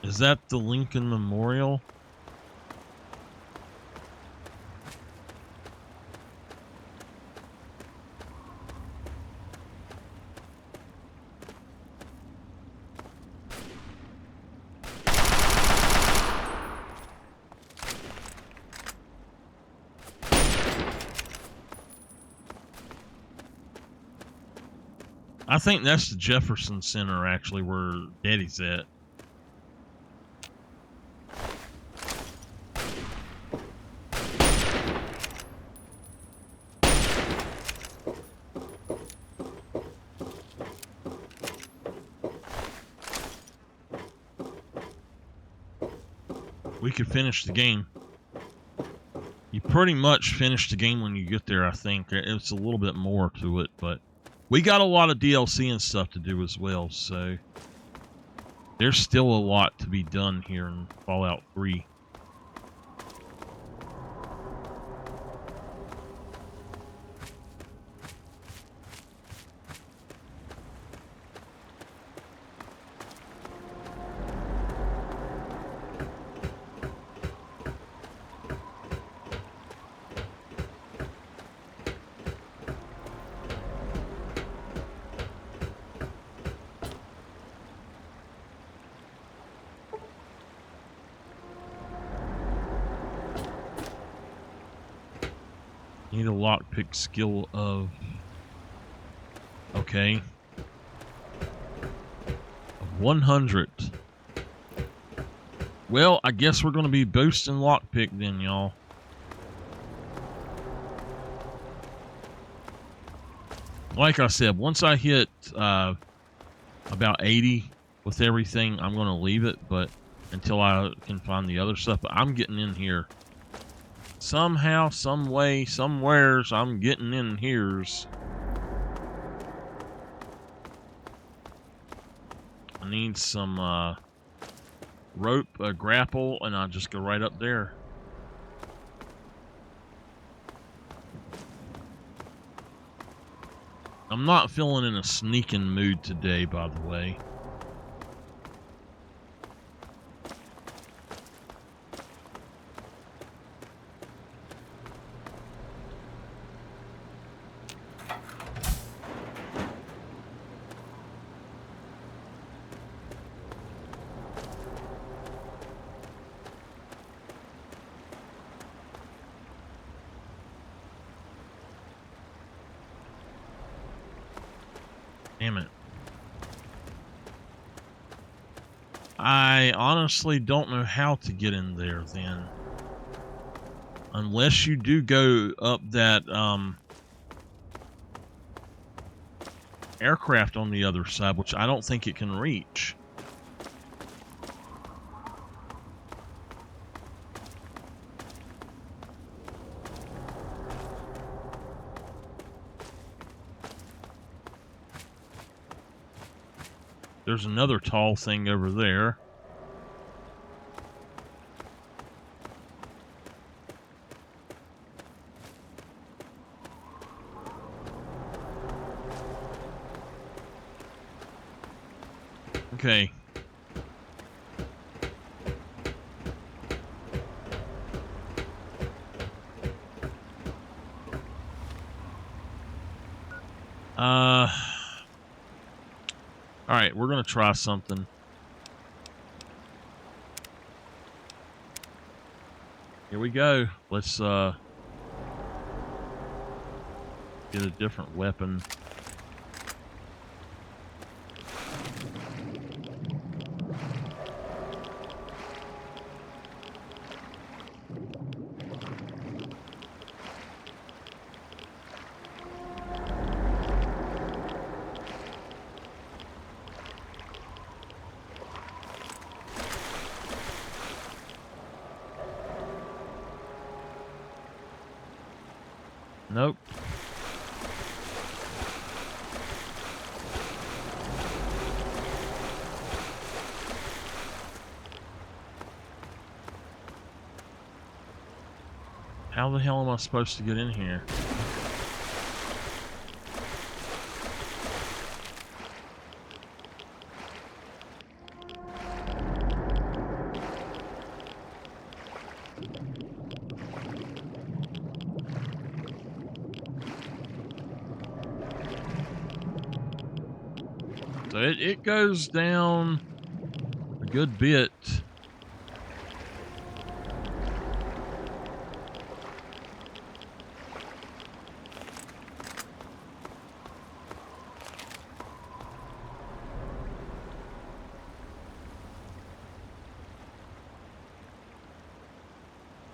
Is that the Lincoln Memorial? I think that's the Jefferson Center, actually, where Daddy's at. We could finish the game. You pretty much finish the game when you get there, I think. It's a little bit more to it, but we got a lot of DLC and stuff to do as well, so there's still a lot to be done here in Fallout 3. Need a lockpick skill of... Okay. Of 100. Well, I guess we're going to be boosting lockpick then, y'all. Like I said, once I hit about 80 with everything, I'm going to leave it, but until I can find the other stuff. But I'm getting in here. Somehow, some way, somewheres, I'm getting in here's. I need some rope, a grapple, and I'll just go right up there. I'm not feeling in a sneaking mood today, by the way. Damn it. I honestly don't know how to get in there then. Unless you do go up that aircraft on the other side, which I don't think it can reach. There's another tall thing over there. Okay. All right, we're gonna try something. Here we go. Let's get a different weapon. Nope. How the hell am I supposed to get in here? So it goes down a good bit.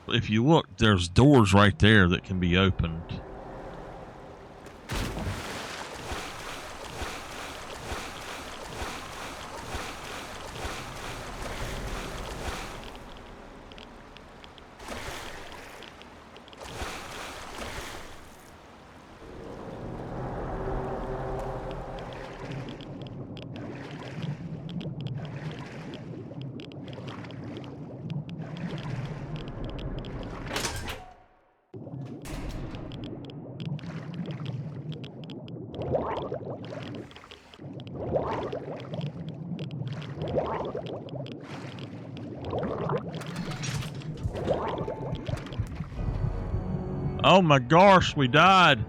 If you look, there's doors right there that can be opened. Oh my gosh, we died.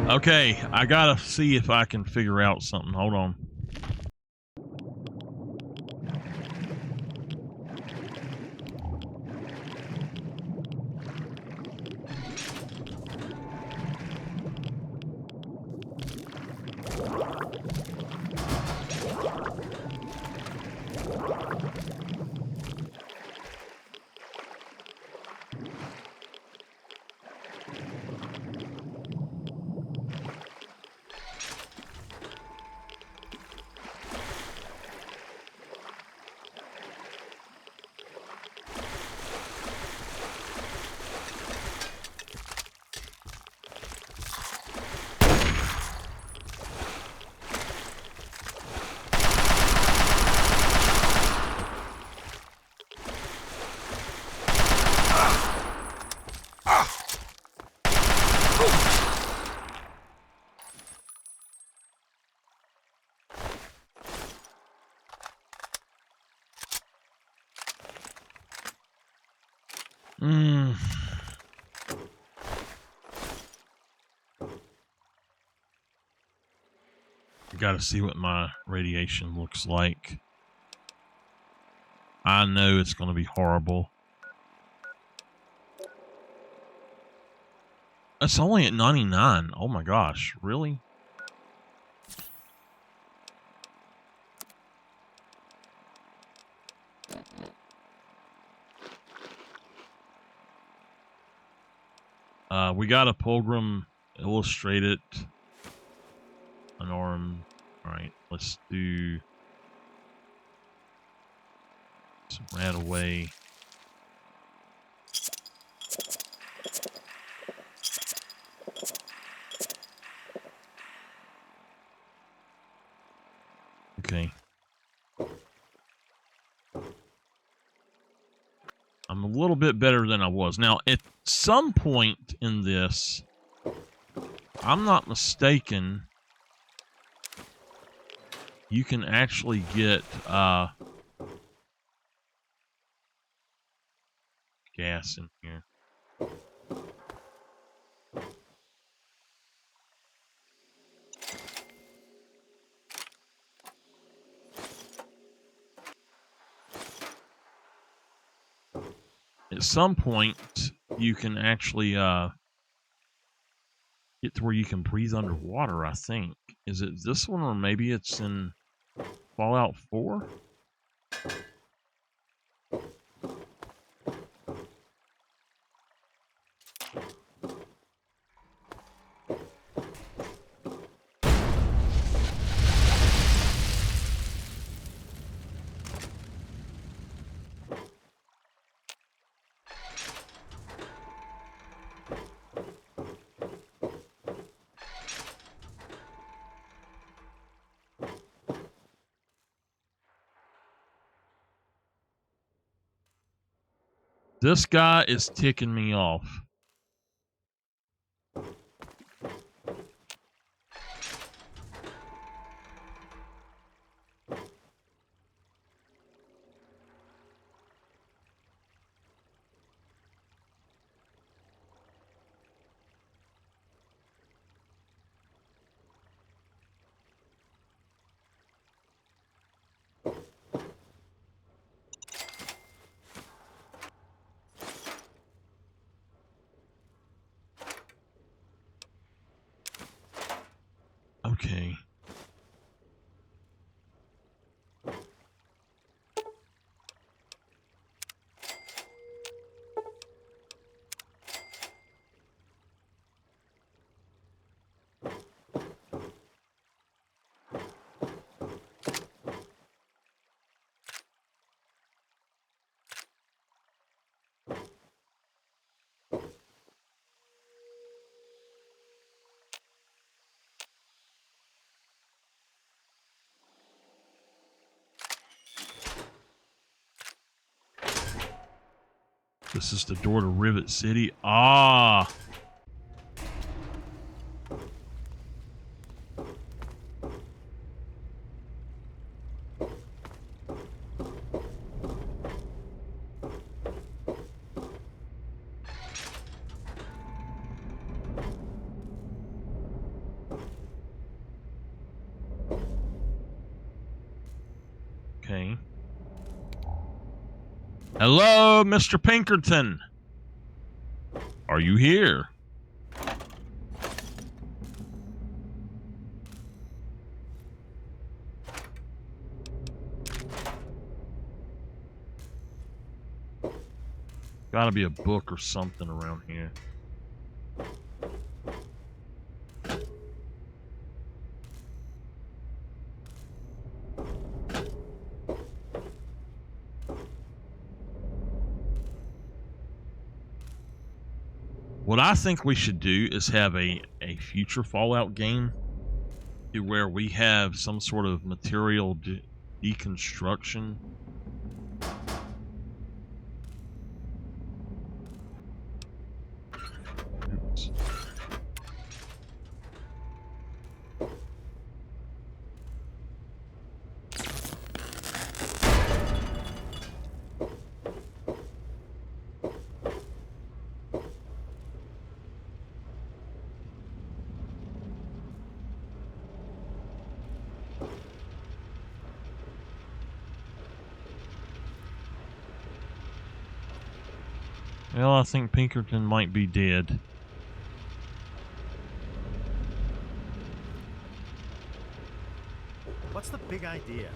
Okay, I gotta see if I can figure out something. Hold on. I gotta see what my radiation looks like. I know it's gonna be horrible. It's only at 99. Oh my gosh, really? We got a Pilgrim Illustrated. Unarmed. Alright, let's do some rat away. Okay. I'm a little bit better than I was. Now, at some point in this, I'm not mistaken, you can actually get gas in here. At some point, you can actually get to where you can breathe underwater, I think. Is it this one, or maybe it's in Fallout 4? This guy is ticking me off. Okay. This is the door to Rivet City. Ah. Okay. Hello, Mr. Pinkerton. Are you here? Gotta be a book or something around here. What I think we should do is have a future Fallout game to where we have some sort of material deconstruction. Oops. Well, I think Pinkerton might be dead. What's the big idea?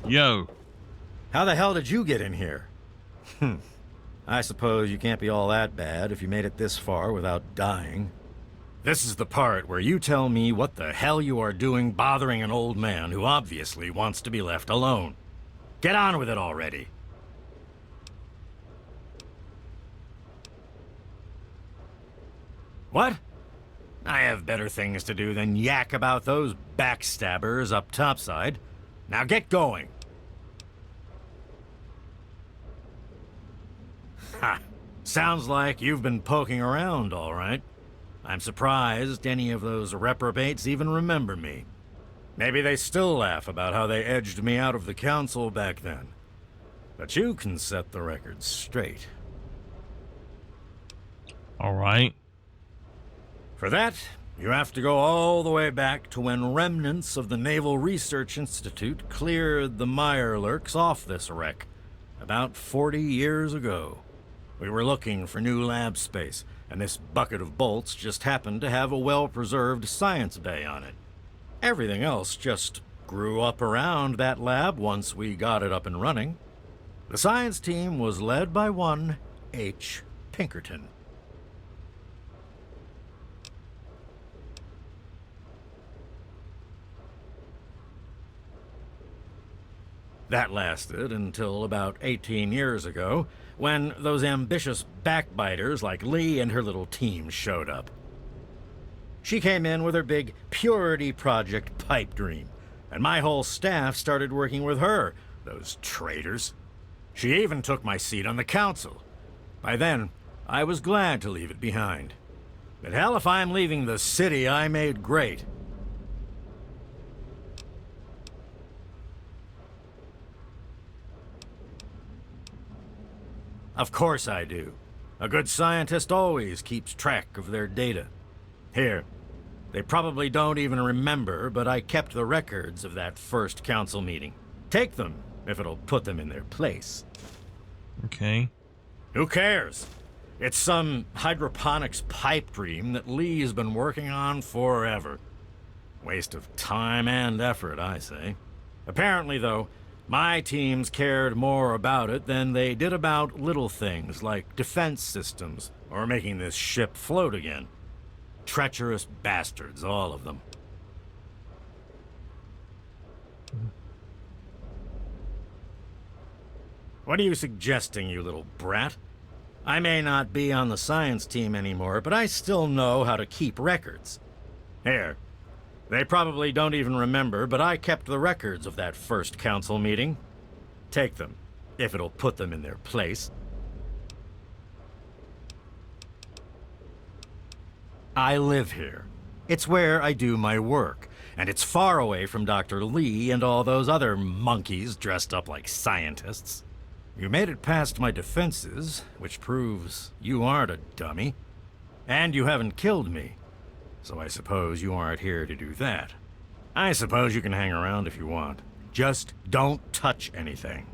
Yo. How the hell did you get in here? I suppose you can't be all that bad if you made it this far without dying. This is the part where you tell me what the hell you are doing bothering an old man who obviously wants to be left alone. Get on with it already. What? I have better things to do than yak about those backstabbers up topside. Now get going. Ha! Sounds like you've been poking around, all right. I'm surprised any of those reprobates even remember me. Maybe they still laugh about how they edged me out of the council back then. But you can set the record straight. All right. For that, you have to go all the way back to when remnants of the Naval Research Institute cleared the Mirelurks off this wreck, about 40 years ago. We were looking for new lab space, and this bucket of bolts just happened to have a well-preserved science bay on it. Everything else just grew up around that lab once we got it up and running. The science team was led by one H. Pinkerton. That lasted until about 18 years ago, when those ambitious backbiters like Lee and her little team showed up. She came in with her big Purity Project pipe dream, and my whole staff started working with her, those traitors. She even took my seat on the council. By then, I was glad to leave it behind. But hell if I'm leaving the city I made great. Of course I do. A good scientist always keeps track of their data. Here, they probably don't even remember, but I kept the records of that first council meeting. Take them, if it'll put them in their place. Okay. Who cares? It's some hydroponics pipe dream that Lee's been working on forever. Waste of time and effort, I say. Apparently, though, my teams cared more about it than they did about little things like defense systems or making this ship float again. Treacherous bastards, all of them. What are you suggesting, you little brat? I may not be on the science team anymore, but I still know how to keep records. Here, they probably don't even remember, but I kept the records of that first council meeting. Take them, if it'll put them in their place. I live here. It's where I do my work, and it's far away from Dr. Lee and all those other monkeys dressed up like scientists. You made it past my defenses, which proves you aren't a dummy. And you haven't killed me, so I suppose you aren't here to do that. I suppose you can hang around if you want. Just don't touch anything.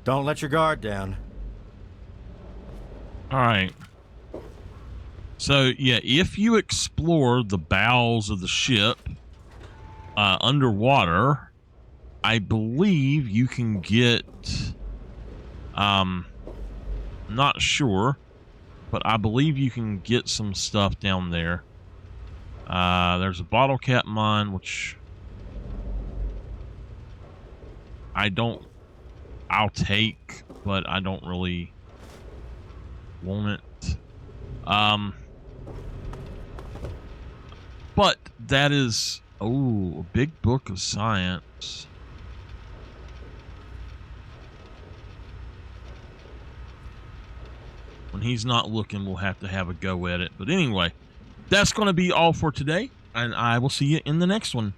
Don't let your guard down. Alright. So, yeah, if you explore the bowels of the ship underwater, I believe you can get, not sure, but I believe you can get some stuff down there. There's a bottle cap mine, which I'll take, but I don't really want it. But that is, a big book of science. When he's not looking, we'll have to have a go at it. But anyway, that's going to be all for today, and I will see you in the next one.